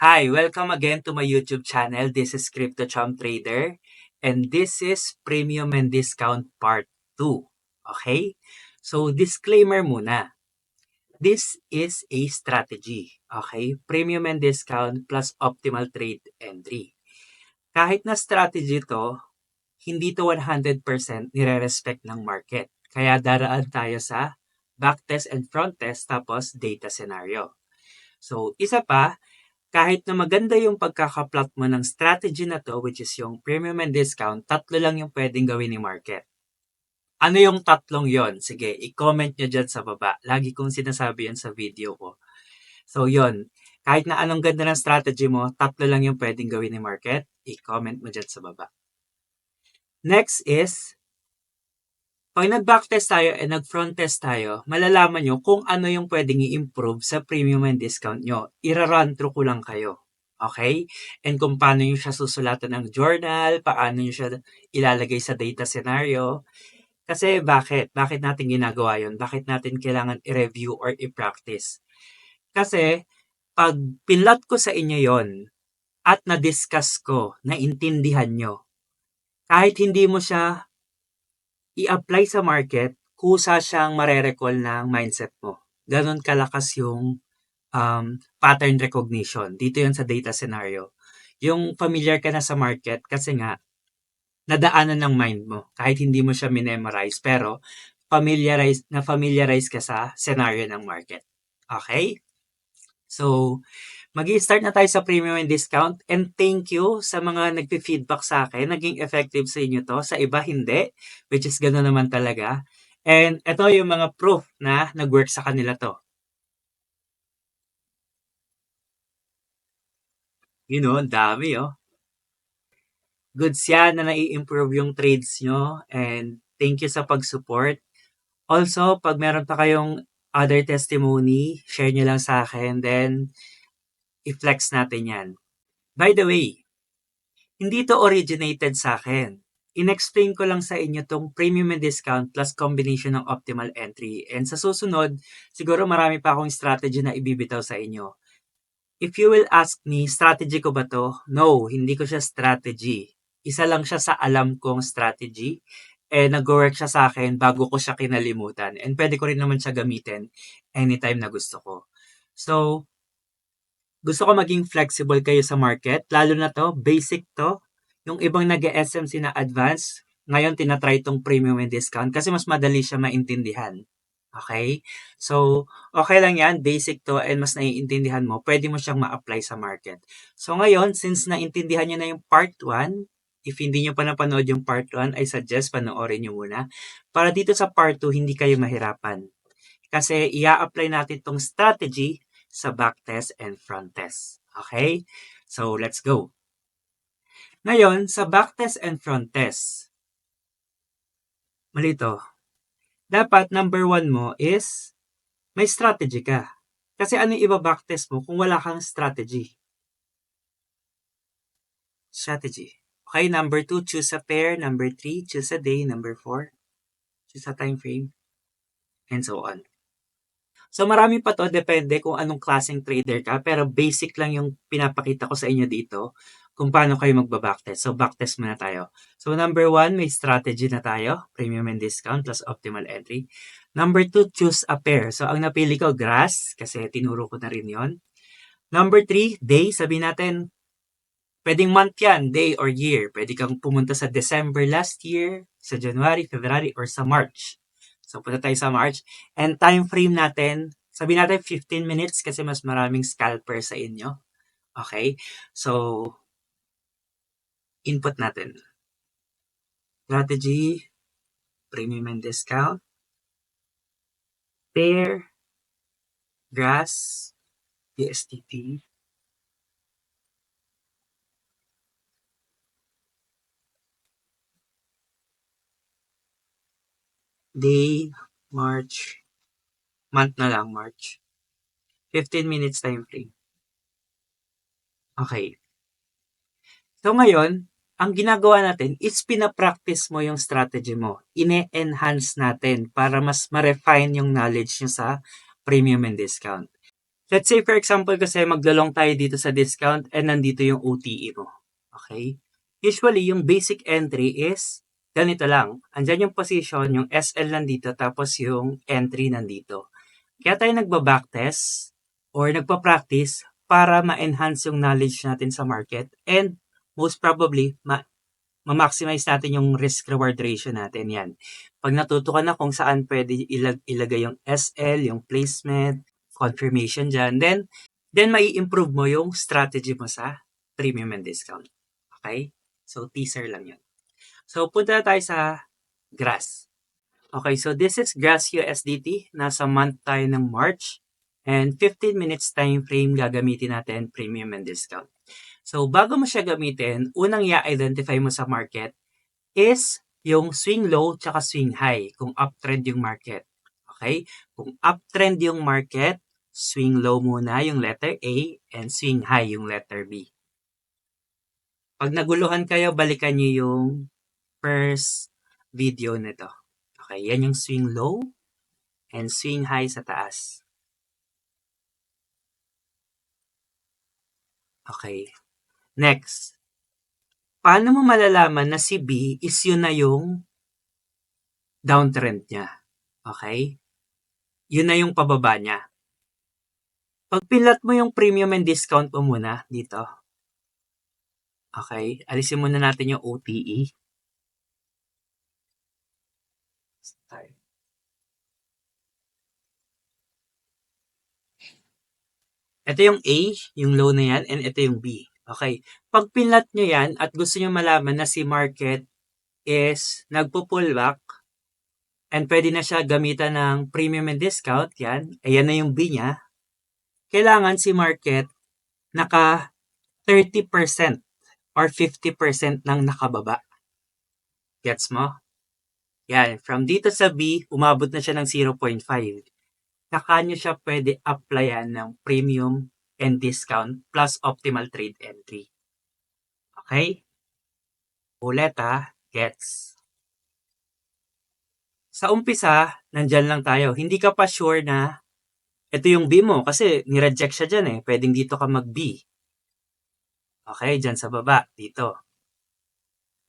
Hi, welcome again to my YouTube channel. This is Crypto Chum Trader and this is Premium and Discount Part 2. Okay? So disclaimer muna. This is a strategy. Okay? Premium and Discount plus Optimal Trade Entry. Kahit na strategy to, hindi to 100% nire-respect ng market. Kaya daraan tayo sa backtest and front test tapos data scenario. So, isa pa, kahit na maganda yung pagkakaplot mo ng strategy na to, which is yung premium and discount, tatlo lang yung pwedeng gawin ni market. Ano yung tatlong yon? Sige, i-comment nyo dyan sa baba. Lagi kong sinasabi yan sa video ko. So yon, kahit na anong ganda ng strategy mo, tatlo lang yung pwedeng gawin ni market, i-comment mo dyan sa baba. Next is, pag nag-backtest tayo and nag-front test tayo, malalaman nyo kung ano yung pwedeng i-improve sa premium and discount nyo. Ira-run through ko lang kayo. Okay? And kung paano nyo siya susulatan ng journal, paano nyo siya ilalagay sa data scenario. Kasi bakit? Bakit natin ginagawa yun? Bakit natin kailangan i-review or i-practice? Kasi pag pinlot ko sa inyo yon at na-discuss ko, naintindihan nyo, kahit hindi mo siya i-apply sa market, kusa siyang marerecall ng mindset mo. Ganon kalakas yung pattern recognition. Dito yun sa data scenario. Yung familiar ka na sa market kasi nga, nadaanan ng mind mo. Kahit hindi mo siya minemorize, pero familiarize ka sa scenario ng market. Okay? So, mag-i-start na tayo sa premium and discount and thank you sa mga nagpi-feedback sa akin. Naging effective sa inyo to. Sa iba, hindi. Which is gano'n naman talaga. And ito yung mga proof na nag-work sa kanila to. You know, ang dami oh. Goods yan na nai-improve yung trades nyo and thank you sa pag-support. Also, pag meron pa kayong other testimony, share nyo lang sa akin, then i-flex natin yan. By the way, hindi to originated sa akin. In-explain ko lang sa inyo tong premium and discount plus combination ng optimal entry. And sa susunod, siguro marami pa akong strategy na ibibitaw sa inyo. If you will ask me, strategy ko ba to? No, hindi ko siya strategy. Isa lang siya sa alam kong strategy. Nag-work siya sa akin bago ko siya kinalimutan. And pwede ko rin naman siya gamitin anytime na gusto ko. So, gusto ko maging flexible kayo sa market. Lalo na to, basic to. Yung ibang nag-SMC na advance, ngayon tinatry tong premium and discount kasi mas madali siya maintindihan. Okay? So, okay lang yan. Basic to and mas naiintindihan mo. Pwede mo siyang ma-apply sa market. So, ngayon, since naintindihan nyo na yung part 1, if hindi nyo pa napanood yung part 1, I suggest panoorin nyo muna. Para dito sa part 2, hindi kayo mahirapan. Kasi i-apply natin tong strategy sa backtest and front test. Okay? So, let's go. Ngayon, sa backtest and front test, malito, dapat number 1 mo is may strategy ka. Kasi ano yung iba backtest mo kung wala kang strategy? Strategy. Okay, number 2, choose a pair. Number 3, choose a day. Number 4, choose a time frame. And so on. So marami pa to, depende kung anong klaseng trader ka. Pero basic lang yung pinapakita ko sa inyo dito kung paano kayo magba-backtest. So backtest muna tayo. So number 1, may strategy na tayo. Premium and discount plus optimal entry. Number 2, choose a pair. So ang napili ko, grass, kasi tinuro ko na rin yon. Number 3, day. Sabi natin, pwedeng month yan, day or year. Pwede kang pumunta sa December last year, sa January, February, or sa March. So, punta tayo sa March. And time frame natin, sabi natin 15 minutes kasi mas maraming scalper sa inyo. Okay? So, input natin. Strategy, premium and discount, pair, grass, USDT, day, March, month na lang, March. 15 minutes time frame. Okay. So ngayon, ang ginagawa natin is pinapractice mo yung strategy mo. Ine-enhance natin para mas ma-refine yung knowledge nyo sa premium and discount. Let's say for example kasi maglo-long tayo dito sa discount and nandito yung OTE mo. Okay? Usually, yung basic entry is ganito lang. Andyan yung position, yung SL nandito, tapos yung entry nandito. Kaya tayo nagba-backtest or nagpa-practice para ma-enhance yung knowledge natin sa market and most probably, ma-maximize natin yung risk-reward ratio natin yan. Pag natuto ka na kung saan pwede ilagay yung SL, yung placement, confirmation dyan, then mai-improve mo yung strategy mo sa premium and discount. Okay? So, teaser lang yun. So, punta tayo sa GRAS. Okay, so this is GRAS USDT. Nasa month tayo ng March. And 15 minutes time frame gagamitin natin premium and discount. So, bago mo siya gamitin, unang i-identify mo sa market is yung swing low tsaka swing high kung uptrend yung market. Okay? Kung uptrend yung market, swing low muna yung letter A and swing high yung letter B. Pag naguluhan kayo, balikan nyo yung first video nito. Okay, yan yung swing low and swing high sa taas. Okay. Next. Paano mo malalaman na si B is yun na yung downtrend niya? Okay? Yun na yung pababa niya. Pag pinlat mo yung premium and discount mo muna dito. Okay? Alisin muna natin yung OTE. Start. Ito yung A, yung low na yan, and ito yung B. Okay. Pag pinlat nyo yan at gusto nyo malaman na si market is nagpo-pullback and pwede na siya gamitan ng premium and discount, yan. Ayan na yung B niya. Kailangan si market naka 30% or 50% ng nakababa. Gets mo? Yan. From dito sa B, umabot na siya ng 0.5. Saka nyo siya pwede applyan ng premium and discount plus optimal trade entry. Okay? Ulit gets. Sa umpisa, nandyan lang tayo. Hindi ka pa sure na ito yung B mo kasi nireject siya dyan eh. Pwedeng dito ka mag-B. Okay, dyan sa baba, dito.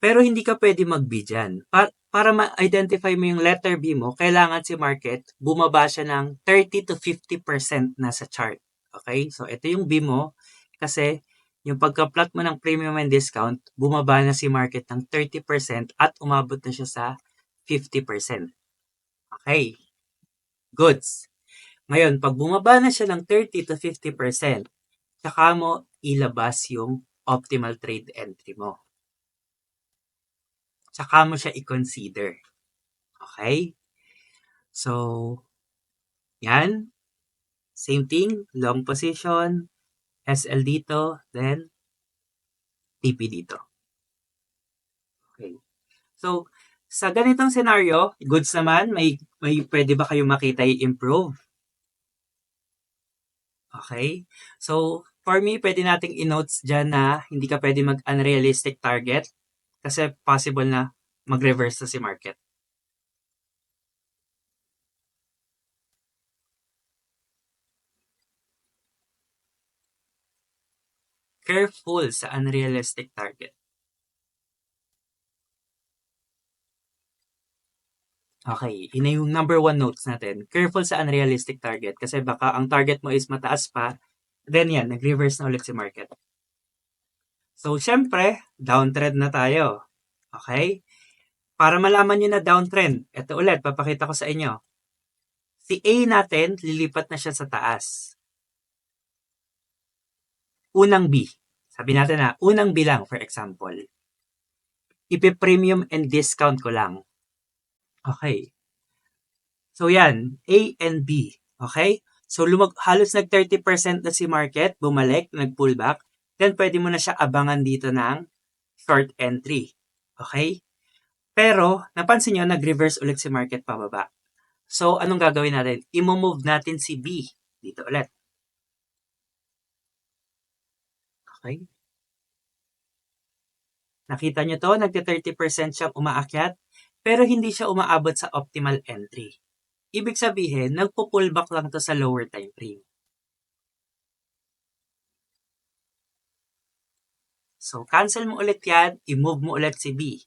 Pero hindi ka pwede mag-B dyan. Para ma-identify mo yung letter B mo, kailangan si market bumaba siya ng 30 to 50% na sa chart. Okay? So, ito yung B mo kasi yung pagka-plot mo ng premium and discount, bumaba na si market ng 30% at umabot na siya sa 50%. Okay. Goods. Ngayon, pag bumaba na siya ng 30 to 50%, saka mo ilabas yung optimal trade entry mo. Saka mo siya i-consider. Okay? So, yan. Same thing. Long position. SL dito. Then, TP dito. Okay. So, sa ganitong scenario, goods naman, may pwede ba kayong makita i-improve? Okay? So, for me, pwede nating i-notes dyan na hindi ka pwede mag-unrealistic target kasi possible na mag-reverse na si market. Careful sa unrealistic target. Okay, yun na yung number one notes natin. Careful sa unrealistic target kasi baka ang target mo is mataas pa, then yan, nag-reverse na ulit si market. So, syempre, downtrend na tayo. Okay? Para malaman nyo na downtrend, ito ulit, papakita ko sa inyo. Si A natin, lilipat na siya sa taas. Unang B. Sabi natin na, unang B lang, for example. Ipi-premium and discount ko lang. Okay. So yan, A and B. Okay? So halos nag 30% na si market, bumalik, nag-pullback. Then pwede mo na siya abangan dito ng short entry. Okay? Pero, napansin nyo, nag-reverse ulit si market pababa. So, anong gagawin natin? I-move natin si B. Dito ulit. Okay? Nakita nyo to, nagte-30% siyang umaakyat, pero hindi siya umaabot sa optimal entry. Ibig sabihin, nagpo-pullback lang to sa lower time frame. So, cancel mo ulit yan, i-move mo ulit si B.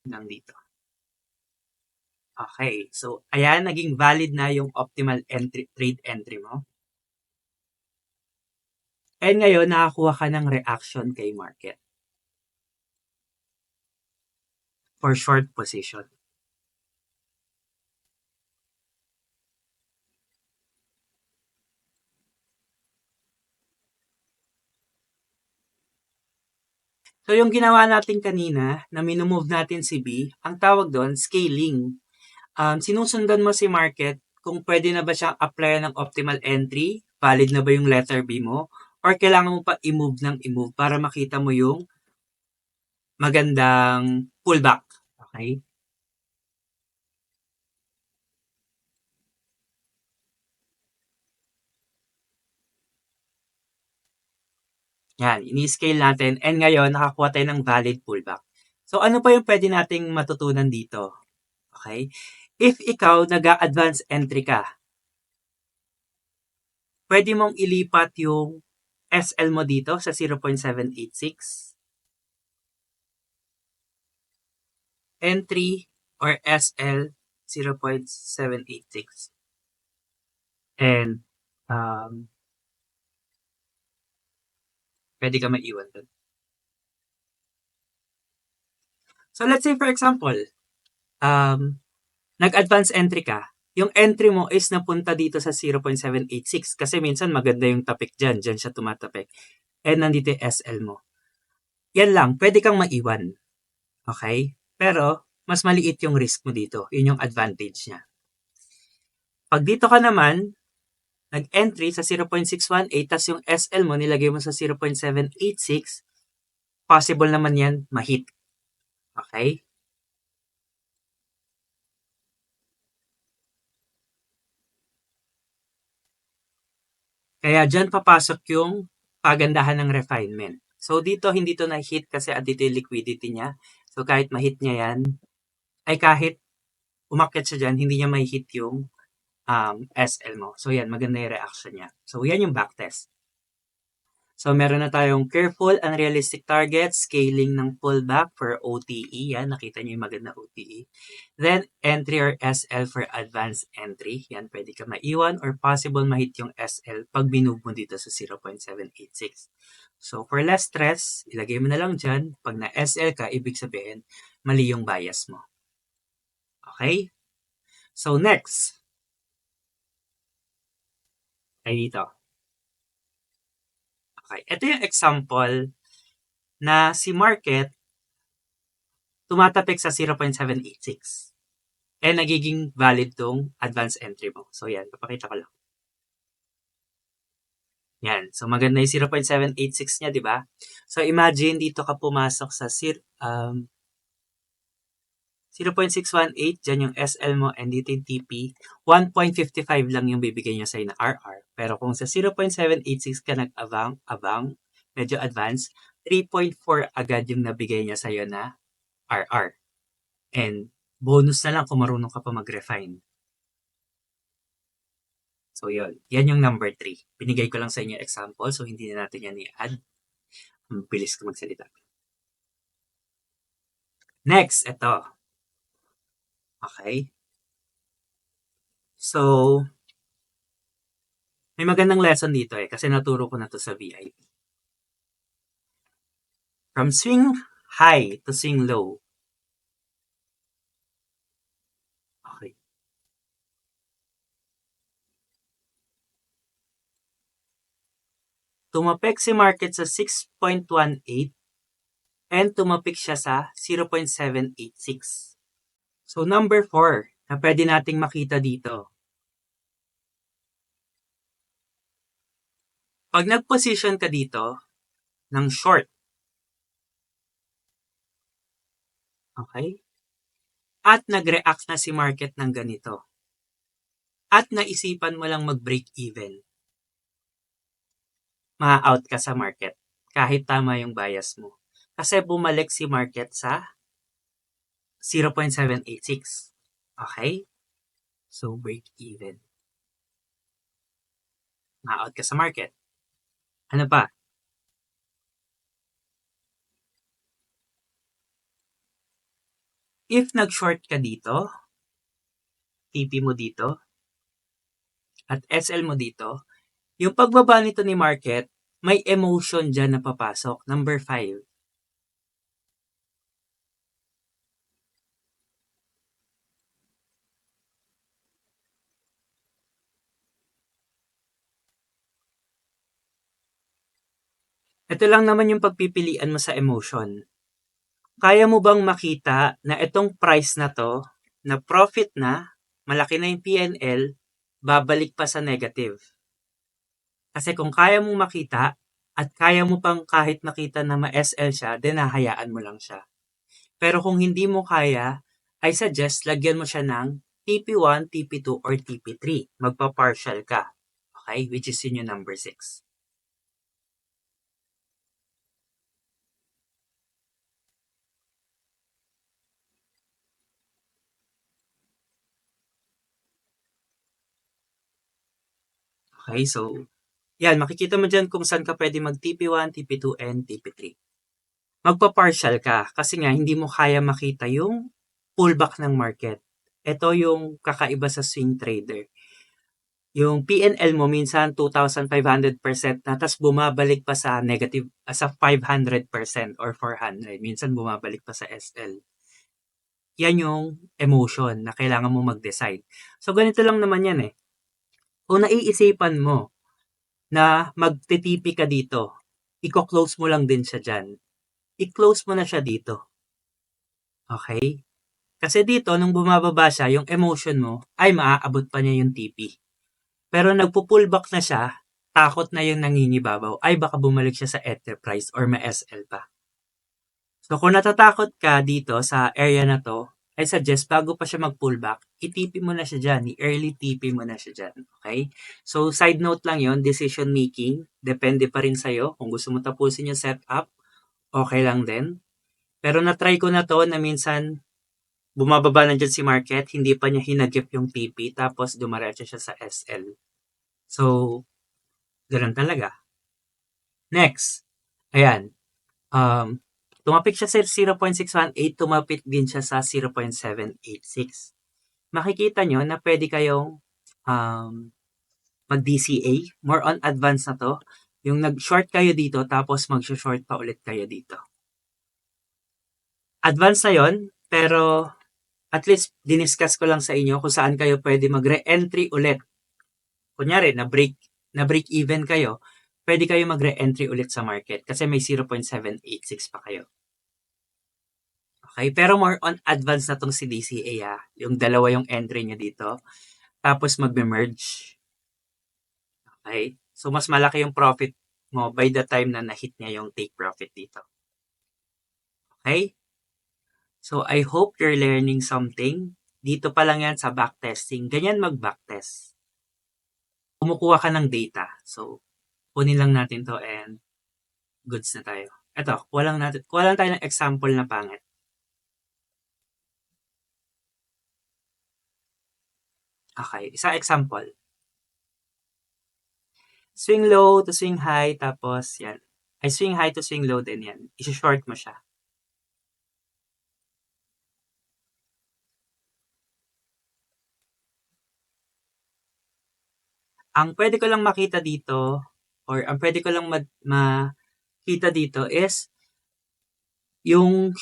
Hanggang dito. Okay, so ayan, naging valid na yung optimal trade entry mo. And ngayon, nakakuha ka ng reaction kay market for short position. So, yung ginawa natin kanina, na minumove natin si B, ang tawag doon, scaling. Sinusundan mo si market kung pwede na ba siyang apply ng optimal entry, valid na ba yung letter B mo, or kailangan mo pa i-move ng i-move para makita mo yung magandang pullback. Okay? Yan, ini-scale natin and ngayon nakakuha tayo ng valid pullback. So ano pa yung pwede nating matutunan dito? Okay? If ikaw nag-advance entry ka, pwede mong ilipat yung SL mo dito sa 0.786. Entry or SL 0.786. And pwede ka maiwan doon. So let's say for example, nag-advance entry ka, yung entry mo is napunta dito sa 0.786 kasi minsan maganda yung tapik dyan, dyan siya tumatapik. And nandito yung SL mo. Yan lang, pwede kang maiwan. Okay? Pero, mas maliit yung risk mo dito. Yun yung advantage niya. Pag dito ka naman, nag-entry sa 0.618, tas yung SL mo nilagay mo sa 0.786, possible naman yan ma-hit. Okay? Kaya dyan papasok yung pagandahan ng refinement. So dito hindi to na-hit kasi dito yung liquidity niya. So kahit ma-hit niya yan, ay kahit umakyat siya dyan, hindi niya ma-hit yung SL mo. So yan, maganda yung reaction niya. So yan yung backtest. So meron na tayong careful, unrealistic target, scaling ng pullback for OTE. Yan, nakita niyo yung maganda OTE. Then, entry or SL for advanced entry. Yan, pwede ka maiwan or possible ma-hit yung SL pag binove mo dito sa 0.786. So, for less stress, ilagay mo na lang dyan. Pag na-SL ka, ibig sabihin, mali yung bias mo. Okay? So, next. Ay dito. Okay. Ito yung example na si market tumatapik sa 0.786. And nagiging valid tong advanced entry mo. So, yan. Papakita ko lang. Yan. So, maganda yung 0.786 niya, di ba? So, imagine dito ka pumasok sa 0.618, dyan yung SL mo, and dito yung TP. 1.55 lang yung bibigay niya sa'yo na RR. Pero kung sa 0.786 ka nag-abang, medyo advanced, 3.4 agad yung nabigay niya sa'yo na RR. And bonus na lang kung marunong ka pa mag-refine. So, yun. Yan yung number 3. Binigay ko lang sa inyo example, so hindi na natin yan i-add. Ang bilis ko magsalita. Next, ito. Okay? So, may magandang lesson dito kasi naturo ko na to sa VIP. From swing high to swing low. Okay. Tumapik si market sa 6.18 and tumapik siya sa 0.786. So, number 4 na pwede nating makita dito. Pag nag-position ka dito ng short, okay? At nag-react na si market ng ganito. At naisipan mo lang mag-break even. Ma-out ka sa market kahit tama yung bias mo. Kasi bumalik si market sa 0.786. Okay? So, break even. Ma-out ka sa market. Ano pa? if nag-short ka dito, TP mo dito, at SL mo dito, yung pagbaba nito ni market, may emotion dyan na papasok. Number 5. Ito lang naman yung pagpipilian mo sa emotion. Kaya mo bang makita na itong price na to, na profit na, malaki na yung PNL, babalik pa sa negative? Kasi kung kaya mong makita, at kaya mo pang kahit makita na ma-SL siya, then hahayaan mo lang siya. Pero kung hindi mo kaya, I suggest lagyan mo siya ng TP1, TP2, or TP3. Magpa-partial ka. Okay? Which is yun yung number 6. Okay? So, yan. Makikita mo dyan kung saan ka pwede mag-TP1, TP2, and TP3. Magpa-partial ka kasi nga hindi mo kaya makita yung pullback ng market. Ito yung kakaiba sa swing trader. Yung PNL mo minsan 2,500% na tas bumabalik pa sa negative sa 500% or 400. Minsan bumabalik pa sa SL. Yan yung emotion na kailangan mo mag-decide. So ganito lang naman yan eh. Kung naiisipan mo na magtitipi ka dito, i-close mo lang din siya dyan. I-close mo na siya dito. Okay? Kasi dito, nung bumababa siya, yung emotion mo, ay maaabot pa niya yung TP. Pero nagpo-pullback na siya, takot na yung nangingibabaw, ay baka bumalik siya sa enterprise or ma-SL pa. So kung natatakot ka dito sa area na to, I suggest bago pa siya mag-pullback, i-TP mo na siya dyan, i-early TP mo na siya dyan. Okay? So side note lang yon, decision making, depende pa rin sa'yo. Kung gusto mo tapusin yung setup, okay lang din. Pero na-try ko na to na minsan bumababa na dyan si market, hindi pa niya hinagip yung TP, tapos dumaretso siya sa SL. So, ganun talaga. Next, ayan, tumapik siya sa 0.618, tumapik din siya sa 0.786. Makikita nyo na pwede kayong mag-DCA, more on advance na to, yung nag-short kayo dito, tapos mag-short pa ulit kayo dito. Advance na yon, pero at least diniscuss ko lang sa inyo kung saan kayo pwede mag-re-entry ulit. Kunyari, na-break even kayo, pwede kayo mag-re-entry ulit sa market kasi may 0.786 pa kayo. Okay? Pero more on advance na tong si DCA yung dalawa yung entry niya dito. Tapos magbe-merge. Okay? So, mas malaki yung profit mo by the time na na-hit niya yung take profit dito. Okay? So, I hope you're learning something. Dito pa lang yan sa backtesting. Ganyan mag-backtest. Kumukuha ka ng data. So, kunin lang natin to and goods na tayo. Ito, kuha lang tayo ng example na pangit. Okay, isa example. Swing low to swing high, tapos yan. Ay, swing high to swing low din yan. I-short mo siya. Ang pwede ko lang makita dito, or ang pwede ko lang makita dito is yung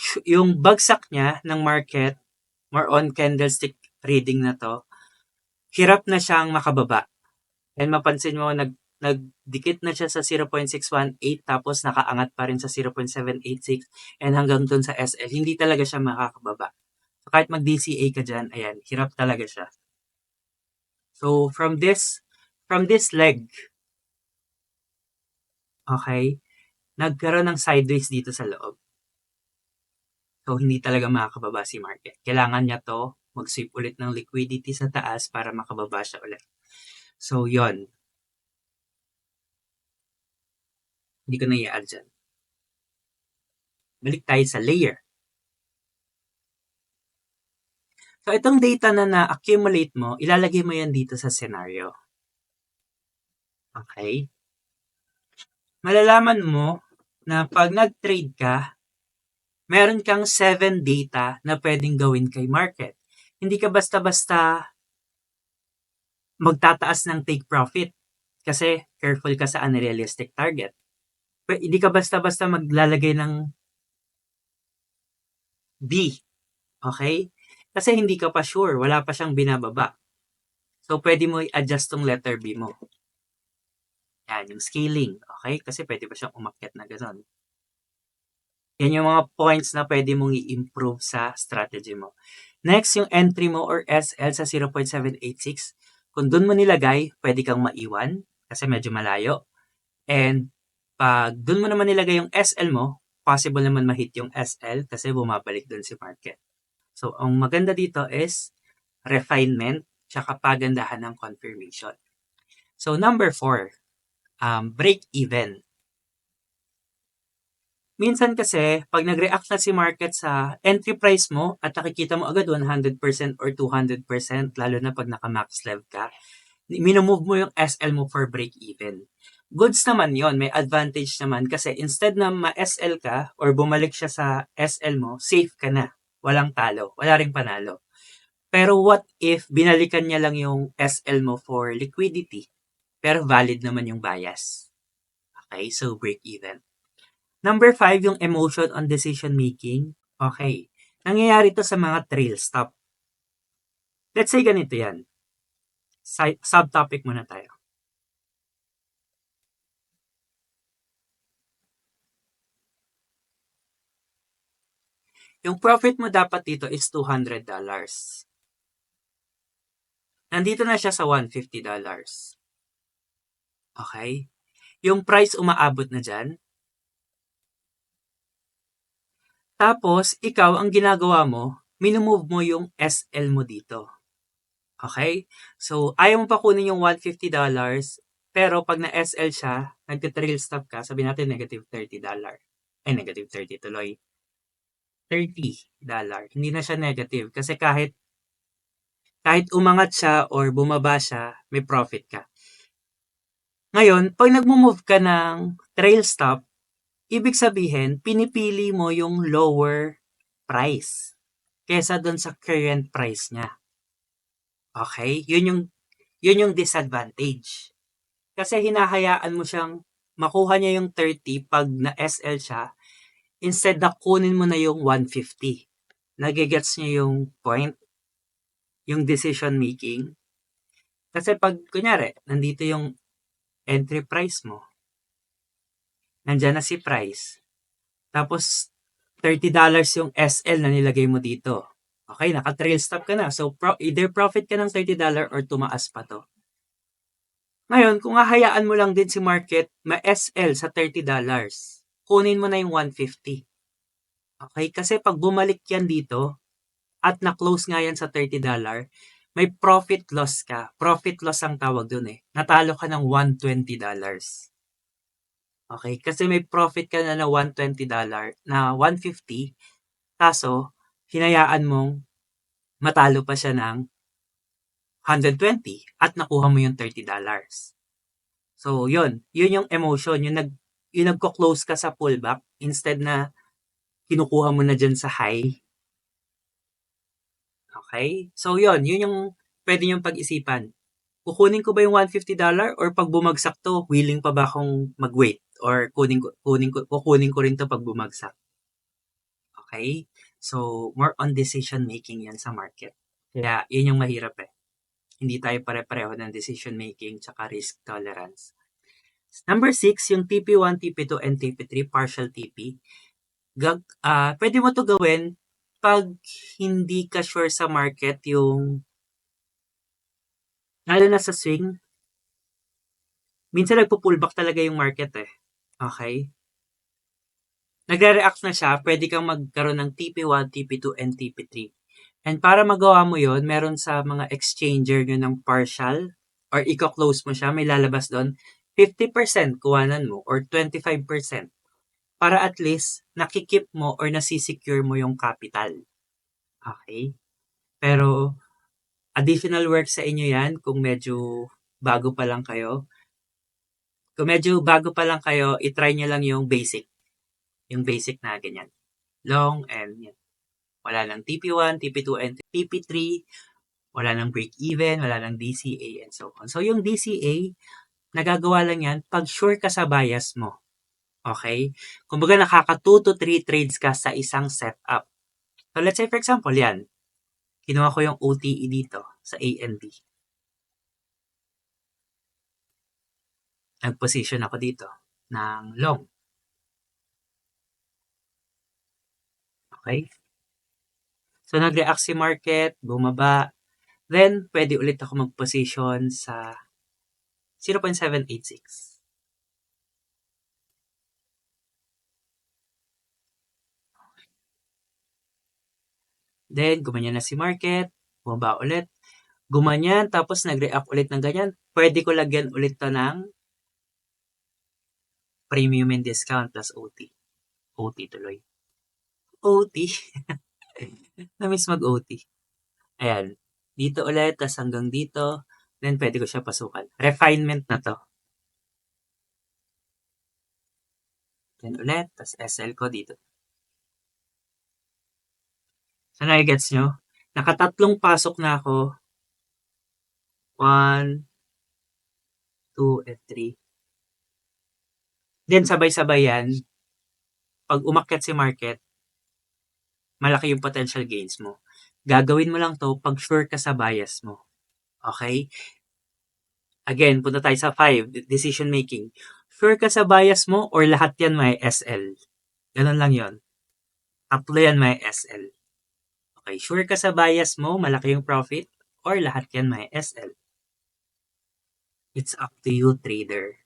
bagsak niya ng market, more on candlestick reading na to, hirap na siyang makababa. And mapansin mo, nagdikit na siya sa 0.618 tapos nakaangat pa rin sa 0.786 and hanggang dun sa SL, hindi talaga siya makakababa. So kahit mag-DCA ka dyan, ayan, hirap talaga siya. So from this leg, okay, nagkaroon ng sideways dito sa loob. So hindi talaga makakababa si market. Kailangan niya to mag-sweep ulit ng liquidity sa taas para makababa siya ulit. So yon, hindi ko na i-add dyan. Balik tayo sa layer. So itong data na na-accumulate mo, ilalagay mo yan dito sa scenario. Okay? Malalaman mo na pag nag-trade ka, meron kang 7 data na pwedeng gawin kay market. Hindi ka basta-basta magtataas ng take profit kasi careful ka sa unrealistic target. Hindi ka basta-basta maglalagay ng B, okay? Kasi hindi ka pa sure, wala pa siyang binababa. So, pwede mo i-adjust tong letter B mo. Yan, yung scaling, okay? Kasi pwede pa siyang umakyat na gano'n. Yan yung mga points na pwede mong i-improve sa strategy mo. Next, yung entry mo or SL sa 0.786. Kung doon mo nilagay, pwede kang maiwan kasi medyo malayo. And pag doon mo naman nilagay yung SL mo, possible naman ma-hit yung SL kasi bumabalik doon si market. So, ang maganda dito is refinement tsaka pagandahan ng confirmation. So, number 4, break even. Minsan kasi, pag nag-react na si market sa entry price mo at nakikita mo agad 100% or 200%, lalo na pag naka-max level ka, minumove mo yung SL mo for break even. Goods naman yon, may advantage naman kasi instead na ma-SL ka or bumalik siya sa SL mo, safe ka na. Walang talo, wala ring panalo. Pero what if binalikan niya lang yung SL mo for liquidity, pero valid naman yung bias? Okay, so break even. Number 5, yung emotion on decision making. Okay. Nangyayari to sa mga trail stop. Let's say ganito yan. Subtopic muna tayo. Yung profit mo dapat dito is $200. Nandito na siya sa $150. Okay? Yung price umaabot na dyan. Tapos, ikaw, ang ginagawa mo, minumove mo yung SL mo dito. Okay? So, ayaw mo pa kunin yung $150, pero pag na-SL siya, nagka-trail stop ka, sabihin natin negative $30. Ay, negative 30 tuloy. $30. Hindi na siya negative kasi kahit umangat siya or bumaba siya, may profit ka. Ngayon, pag nagmo-move ka ng trail stop, ibig sabihin, pinipili mo yung lower price kesa doon sa current price niya. Okay? Yun yung disadvantage. Kasi hinahayaan mo siyang makuha niya yung 30 pag na-SL siya, instead na kunin mo na yung 150. Nagigets niya yung point, yung decision making. Kasi pag, kunyari, nandito yung entry price mo, nandyan na si price, tapos $30 yung SL na nilagay mo dito. Okay, naka-trail stop ka na. So, either profit ka ng $30 or tumaas pa to. Ngayon, kung hahayaan mo lang din si market ma-SL sa $30, kunin mo na yung 150. Okay, kasi pag bumalik yan dito at na-close nga yan sa $30, may profit loss ka. Profit loss ang tawag dun eh. Natalo ka ng $120. Okay, kasi may profit ka na $120 na 150, kaso hinayaan mong matalo pa siya ng 120 at nakuha mo yung $30. So, yun yung emotion, yung nagko-close ka sa pullback instead na kinukuha mo na dyan sa high. Okay? So, yun yung pwede niyong pag-isipan. Kukunin ko ba yung $150 or pag bumagsak to, willing pa ba akong mag-wait or kukunin ko rin to pag bumagsak. Okay? So, more on decision making yan sa market. Kaya, yun yung mahirap eh. Hindi tayo pare-pareho ng decision making tsaka risk tolerance. Number 6, yung TP1, TP2, and TP3, partial TP. Pwede mo to gawin pag hindi ka sure sa market yung lalo na sa swing. Minsan nagpo-pullback talaga yung market eh. Okay? Nagre-react na siya, pwede kang magkaroon ng TP1, TP2, and TP3. And para magawa mo yon, meron sa mga exchanger nyo ng partial or i-close mo siya, may lalabas doon, 50% kuwanan mo or 25% para at least nakikip mo or nasisecure mo yung capital. Okay? Pero additional work sa inyo yan kung medyo bago pa lang kayo. Kung medyo bago pa lang kayo, itry nyo lang yung basic. Yung basic na ganyan. long, and yan. Wala ng TP1, TP2, and TP3. Wala ng break-even, wala ng DCA, and so on. So, yung DCA, nagagawa lang yan pag sure ka sa bias mo. Okay? Kumbaga, nakaka 2 to 3 trades ka sa isang setup. So, let's say, for example, yan. Kinuha ko yung OTE dito sa A and B. Nag-position ako dito ng long. Okay? So, nag-react si market, bumaba. Then, pwede ulit ako mag-position sa 0.786. Then, gumanyan na si market, bumaba ulit. Gumanyan, tapos nag-react ulit ng ganyan. Pwede ko lagyan ulit to ng premium and discount plus OT. OT tuloy. OT. Namiss mag-OT. Ayan. Dito ulit, tas hanggang dito. Then, pwede ko siya pasukan. Refinement na to. Then ulit, tas SL ko dito. So, nai-gets nyo? Nakatatlong pasok na ako. 1, 2, and 3. Then, sabay-sabay yan. Pag umakyat si market, malaki yung potential gains mo. Gagawin mo lang to pag sure ka sa bias mo. Okay? Again, punta tayo sa 5, decision making. Sure ka sa bias mo or lahat yan may SL? Ganun lang yon. Tatlo yan may SL. Okay, sure ka sa bias mo, malaki yung profit, or lahat yan may SL? It's up to you, trader.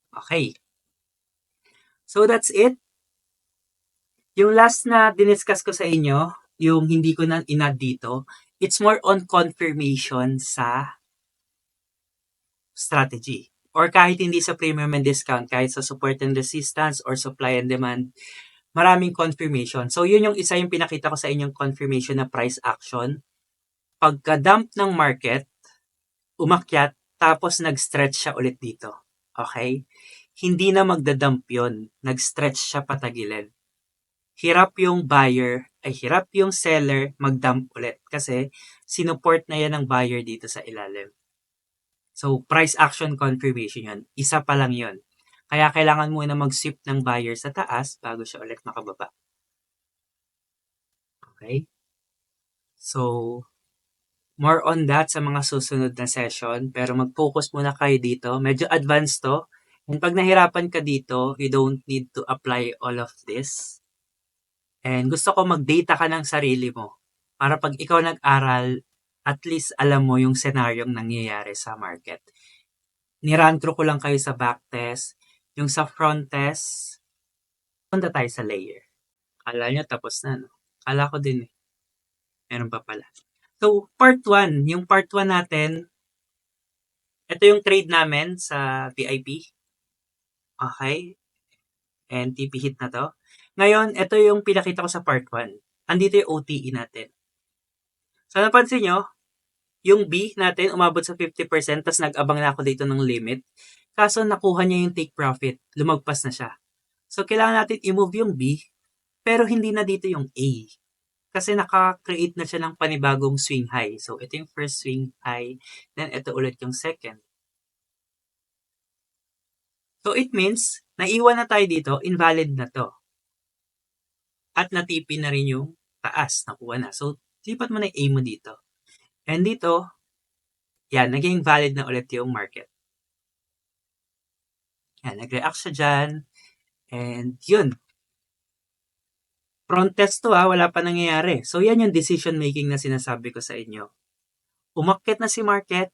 Okay. So that's it. Yung last na diniscuss ko sa inyo, yung hindi ko na inad dito, it's more on confirmation sa strategy. Or kahit hindi sa premium and discount, kahit sa support and resistance or supply and demand, maraming confirmation. So, yun yung isa yung pinakita ko sa inyong confirmation na price action. Pagka-dump ng market, umakyat, tapos nag-stretch siya ulit dito. Okay? Hindi na magda-dump yun. Nag-stretch siya patagilid. Hirap yung buyer, hirap yung seller mag-dump ulit kasi sinuport na yan ng buyer dito sa ilalim. So, price action confirmation yun. Isa pa lang yun. Kaya kailangan muna mag-sweep ng buyer sa taas bago siya ulit makababa. Okay? So, more on that sa mga susunod na session. Pero mag-focus muna kayo dito. Medyo advanced to. And pag nahirapan ka dito, you don't need to apply all of this. And gusto ko mag-data ka ng sarili mo. Para pag ikaw nag-aral, at least alam mo yung senaryong nangyayari sa market. Ni-run through ko lang kayo sa backtest. Yung sa front test, punta tayo sa layer. Kala nyo tapos na, no? Kala ko din eh. Meron pa pala. So, part 1. Yung part 1 natin, ito yung trade namin sa VIP. Okay? And TP hit na to. Ngayon, ito yung pinakita ko sa part 1. Andito yung OTE natin. So, napansin nyo, yung B natin umabot sa 50%, tas nag-abang na ako dito ng limit. Kaso, nakuha niya yung take profit. Lumagpas na siya. So, kailangan natin i-move yung B, pero hindi na dito yung A. Kasi naka-create na siya ng panibagong swing high. So, ito yung first swing high. Then, ito ulit yung second. So, it means, naiwan na tayo dito, invalid na to. At na-TP na rin yung taas, nakuha na. So, lipat mo na yung A mo dito. And dito, yan, naging valid na ulit yung market. Yan, nag-react siya dyan. And yun. Front test to wala pa nangyayari. So, yan yung decision making na sinasabi ko sa inyo. Umakyat na si market,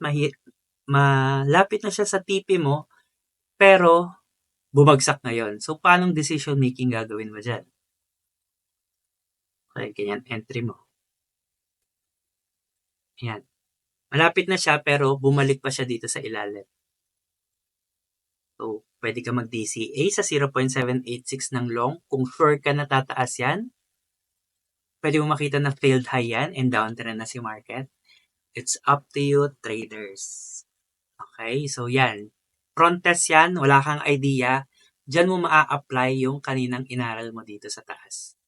malapit na siya sa TP mo, pero bumagsak na yon. So, paanong decision making gagawin mo dyan? Okay, ganyan, entry mo. Ayan. Malapit na siya, pero bumalik pa siya dito sa ilalim. So, pwede ka mag-DCA sa 0.786 ng long. Kung sure ka na tataas yan, pwede mo makita na failed high yan and downtrend na si market. It's up to you, traders. Okay, so yan. Front test yan, wala kang idea. diyan mo maa-apply yung kaninang inaral mo dito sa taas.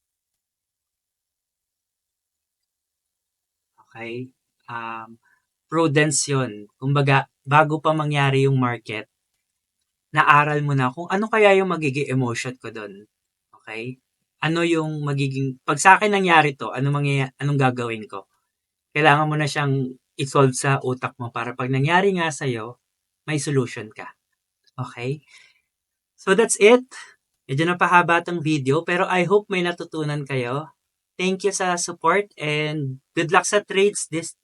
Okay? Prudence yun. Kumbaga, bago pa mangyari yung market, naaral mo na kung ano kaya yung magiging emotion ko doon. Okay? Ano yung magiging, pag sa akin nangyari to, anong gagawin ko? Kailangan mo na siyang i-solve sa utak mo para pag nangyari nga sa'yo, may solution ka. Okay? So that's it. Medyo napahaba tong video pero I hope may natutunan kayo. Thank you sa support and good luck sa trades this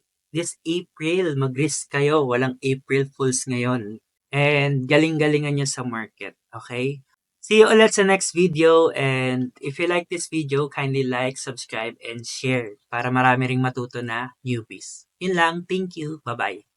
April. Mag-risk kayo. Walang April Fools ngayon. And galing-galingan nyo sa market. Okay? See you ulit sa next video and if you like this video, kindly like, subscribe, and share para marami ring matuto na newbies. Yun lang. Thank you. Bye-bye.